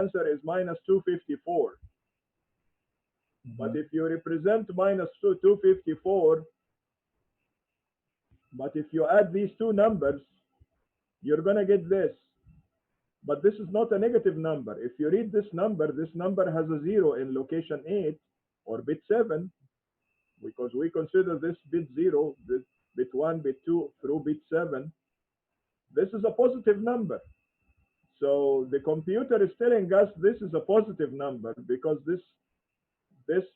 answer is minus 254. But if you represent minus 254, but if you add these two numbers, you're going to get this. But this is not a negative number. If you read this number has a 0 in location 8 or bit 7, because we consider this bit 0, this bit 1, bit 2 through bit 7. This is a positive number. So the computer is telling us this is a positive number because this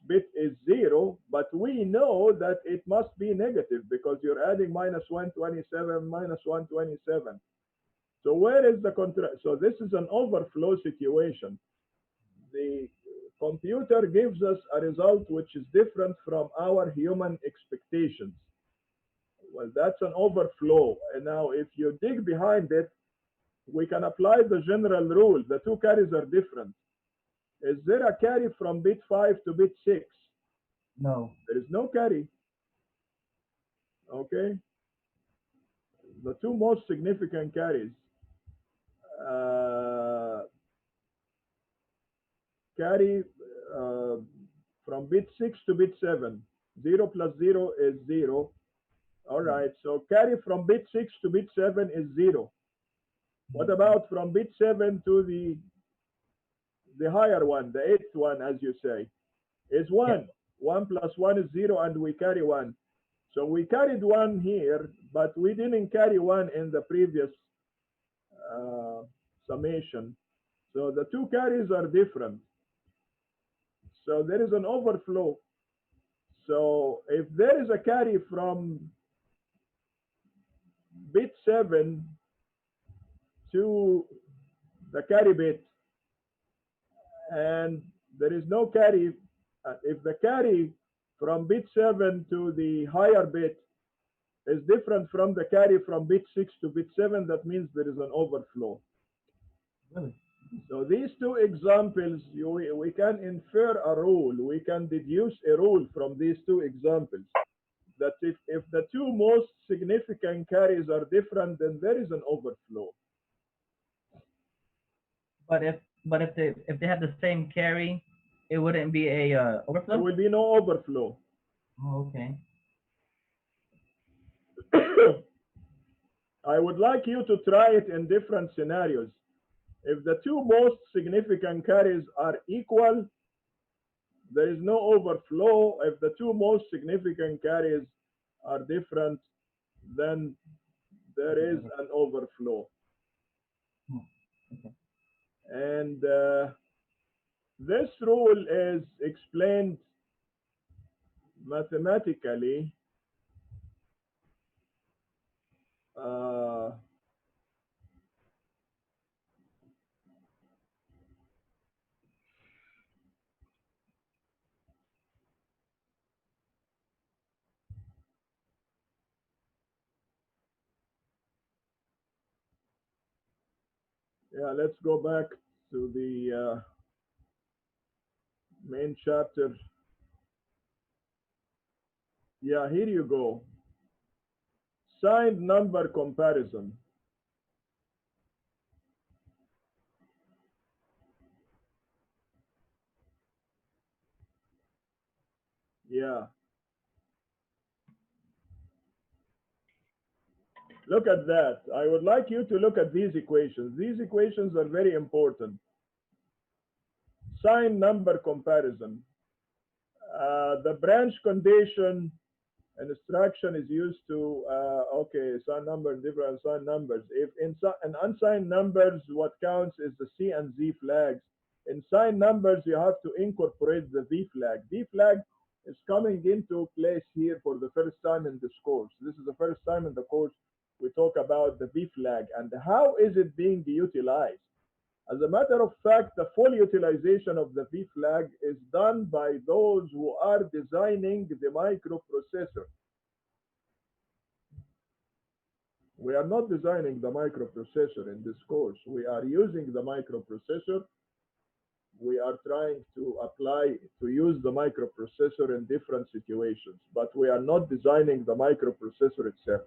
bit is 0, but we know that it must be negative because you're adding minus 127 minus 127. So where is the contrast? So this is an overflow situation. The computer gives us a result which is different from our human expectations. Well, that's an overflow. And now if you dig behind it, we can apply the general rule. The two carries are different. Is there a carry from bit 5 to bit 6? No. There is no carry. Okay? The two most significant carries, uh, carry uh, from bit 6 to bit 7. 0 plus 0 is 0. All right, so carry from bit 6 to bit 7 is 0. What about from bit 7 to the higher one, the eighth one, as you say, is Yeah. 1. 1 plus 1 is 0, and we carry 1. So we carried 1 here, but we didn't carry 1 in the previous uh, summation. So the two carries are different. So there is an overflow. So if there is a carry from bit 7 to the carry bit, and there is no carry, if the carry from bit 7 to the higher bit is different from the carry from bit 6 to bit 7, that means there is an overflow. Really? So these two examples, we can infer a rule, we can deduce a rule from these two examples, that if the two most significant carries are different, then there is an overflow. But if they have the same carry, it wouldn't be a There overflow. will be no overflow. Oh, okay. I would like you to try it in different scenarios. If the two most significant carries are equal, there is no overflow. If the two most significant carries are different, then there is an overflow. Hmm, okay. And this rule is explained mathematically. Uh, yeah, let's go back to the main chapter. Yeah, here you go. Signed number comparison. Yeah, look at that. I would like you to look at these equations. These equations are very important. Signed number comparison. The branch condition instruction is used to, okay, signed number and different signed numbers. If in unsigned numbers, what counts is the C and Z flags. In signed numbers, you have to incorporate the V flag. V flag is coming into place here for the first time in this course. This is the first time in the course we talk about the V flag and how is it being utilized. As a matter of fact, the full utilization of the V flag is done by those who are designing the microprocessor. We are not designing the microprocessor in this course. We are using the microprocessor. We are trying to apply to use the microprocessor in different situations, but we are not designing the microprocessor itself.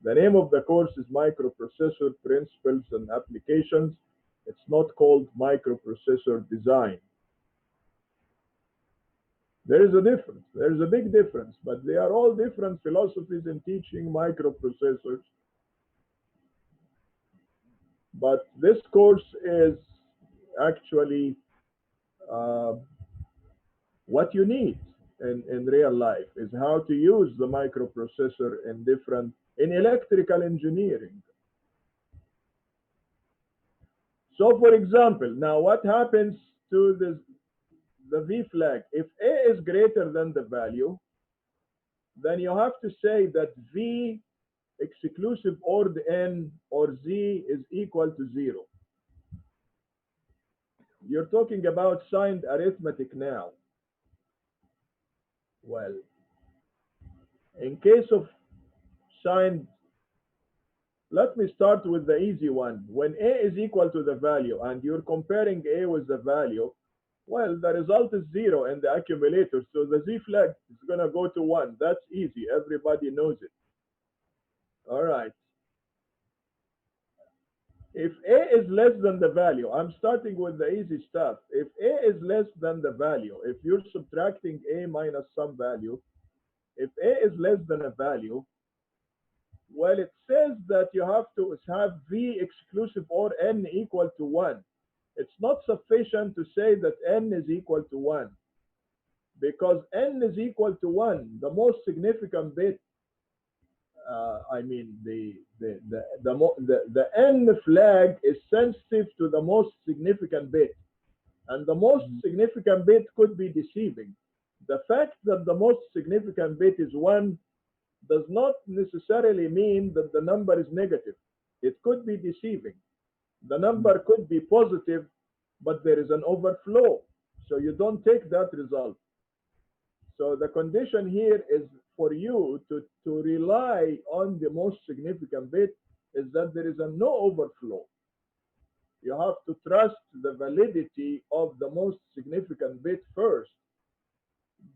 The name of the course is Microprocessor Principles and Applications. It's not called microprocessor design. There is a difference. There is a big difference, but they are all different philosophies in teaching microprocessors. But this course is actually uh, what you need in real life is how to use the microprocessor in electrical engineering. So for example, now what happens to the V flag? If A is greater than the value, then you have to say that V exclusive or the N or Z is equal to 0. You're talking about signed arithmetic now. Well, in case of signed, let me start with the easy one. When A is equal to the value and you're comparing A with the value, well, the result is 0 in the accumulator. So the Z flag is going to go to 1. That's easy. Everybody knows it. All right. If A is less than the value, I'm starting with the easy stuff. If A is less than the value, if you're subtracting A minus some value, if A is less than a value, well, it says that you have to have V exclusive or N equal to 1. It's not sufficient to say that N is equal to 1 because N is equal to 1. The most significant bit, I mean, the N flag is sensitive to the most significant bit. And the most significant bit could be deceiving. The fact that the most significant bit is 1 does not necessarily mean that the number is negative. It could be deceiving. The number could be positive, but there is an overflow. So you don't take that result. So the condition here is for you to rely on the most significant bit is that there is a no overflow. You have to trust the validity of the most significant bit first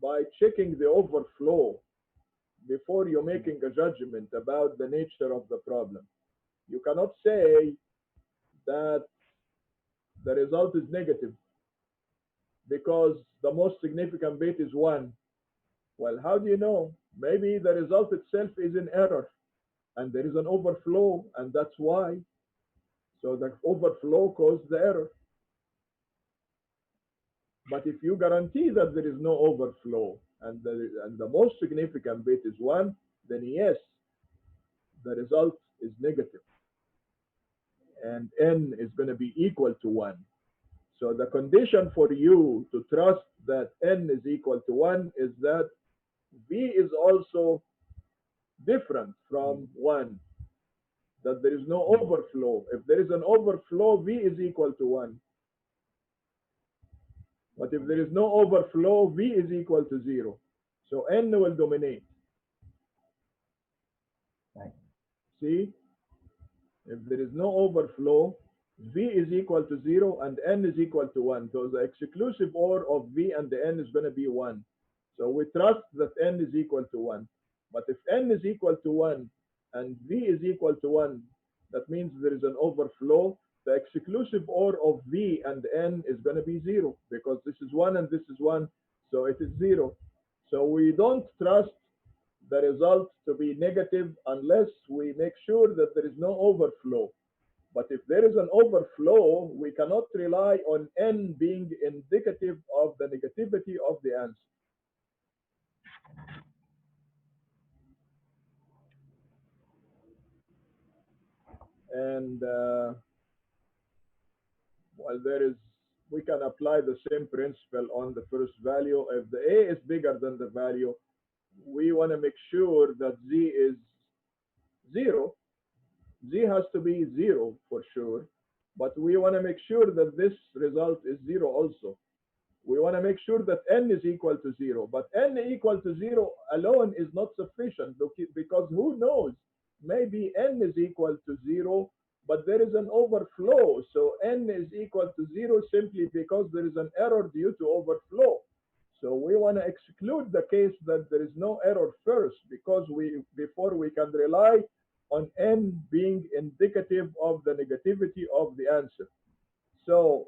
by checking the overflow before you're making a judgment about the nature of the problem. You cannot say that the result is negative because the most significant bit is 1. Well, how do you know? Maybe the result itself is in error and there is an overflow, and that's why. So the overflow caused the error. But if you guarantee that there is no overflow and the most significant bit is 1, then yes, the result is negative and N is going to be equal to 1. So the condition for you to trust that N is equal to 1 is that V is also different from 1, that there is no overflow. If there is an overflow, V is equal to 1. But if there is no overflow, V is equal to 0. So N will dominate. Right. See? If there is no overflow, V is equal to 0 and N is equal to 1. So the exclusive OR of V and the N is going to be 1. So we trust that N is equal to 1. But if N is equal to 1 and V is equal to 1, that means there is an overflow. The exclusive OR of V and N is going to be 0 because this is 1 and this is 1. So it is 0. So we don't trust the result to be negative unless we make sure that there is no overflow. But if there is an overflow, we cannot rely on N being indicative of the negativity of the answer. And while we can apply the same principle on the first value. If the A is bigger than the value, we want to make sure that Z is 0. Z has to be 0 for sure, but we want to make sure that this result is 0 also. We want to make sure that N is equal to 0, but N equal to 0 alone is not sufficient because who knows? Maybe N is equal to 0, but there is an overflow. So N is equal to 0 simply because there is an error due to overflow. So we want to exclude the case that there is no error first because before we can rely on N being indicative of the negativity of the answer. So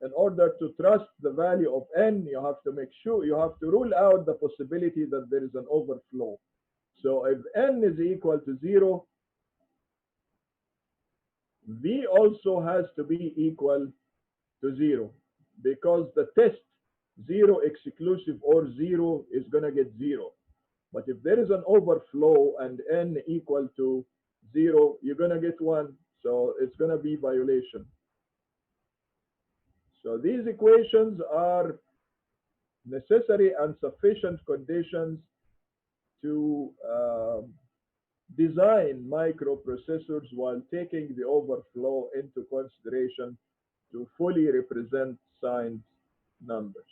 in order to trust the value of n, you have to make sure, you have to rule out the possibility that there is an overflow. So if n is equal to 0, v also has to be equal to 0, because the test 0 exclusive or 0 is going to get 0. But if there is an overflow and n equal to 0, you're going to get 1. So it's going to be violation. So these equations are necessary and sufficient conditions to design microprocessors while taking the overflow into consideration to fully represent signed numbers.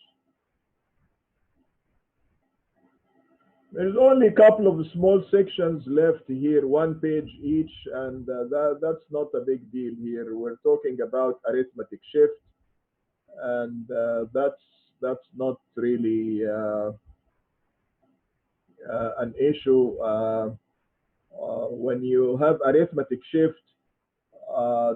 There's only a couple of small sections left here, one page each, and that's not a big deal here. We're talking about arithmetic shift, and that's not really an issue. When you have arithmetic shift,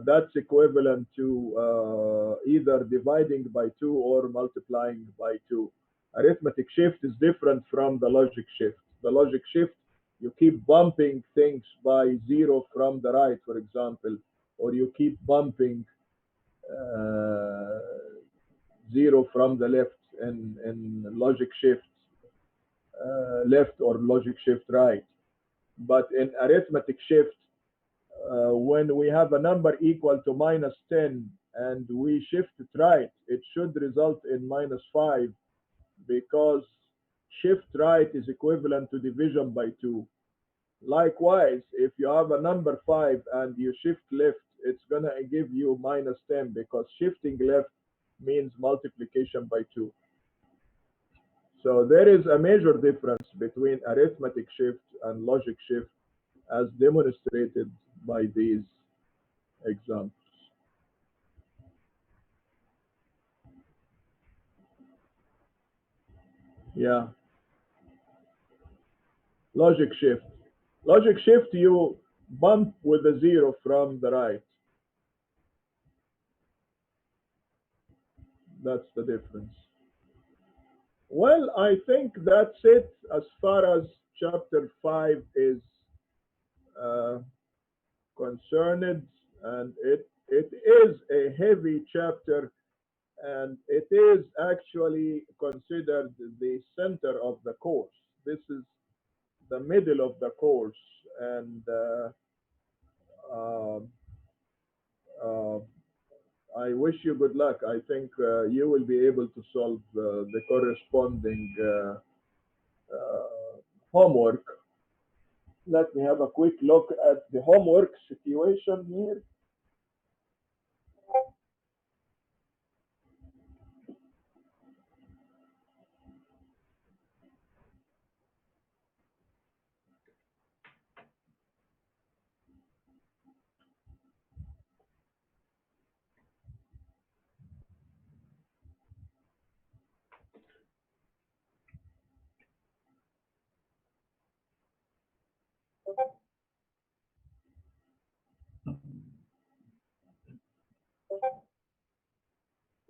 that's equivalent to either dividing by 2 or multiplying by 2. Arithmetic shift is different from the logic shift. The logic shift, you keep bumping things by 0 from the right, for example, or you keep bumping uh, 0 from the left in logic shift left or logic shift right. But in arithmetic shift, when we have a number equal to minus 10 and we shift it right, it should result in minus 5, because shift right is equivalent to division by 2. Likewise, if you have a number 5 and you shift left, it's going to give you minus 10, because shifting left means multiplication by 2. So there is a major difference between arithmetic shift and logic shift, as demonstrated by these examples. Yeah, logic shift. Logic shift, you bump with a 0 from the right. That's the difference. Well, I think that's it as far as chapter 5 is uh, concerned. And it is a heavy chapter, and it is actually considered the center of the course. This is the middle of the course, and uh, uh, I wish you good luck. I think you will be able to solve the corresponding homework. Let me have a quick look at the homework situation here.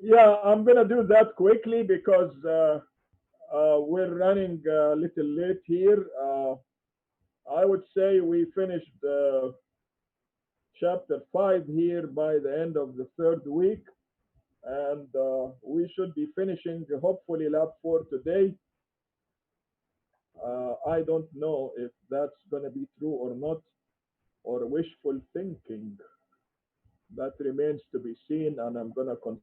Yeah, I'm gonna do that quickly because we're running a little late here. I would say we finished chapter 5 here by the end of the third week, and we should be finishing hopefully lab 4 today. I don't know if that's going to be true or not, or wishful thinking. That remains to be seen, and I'm going to continue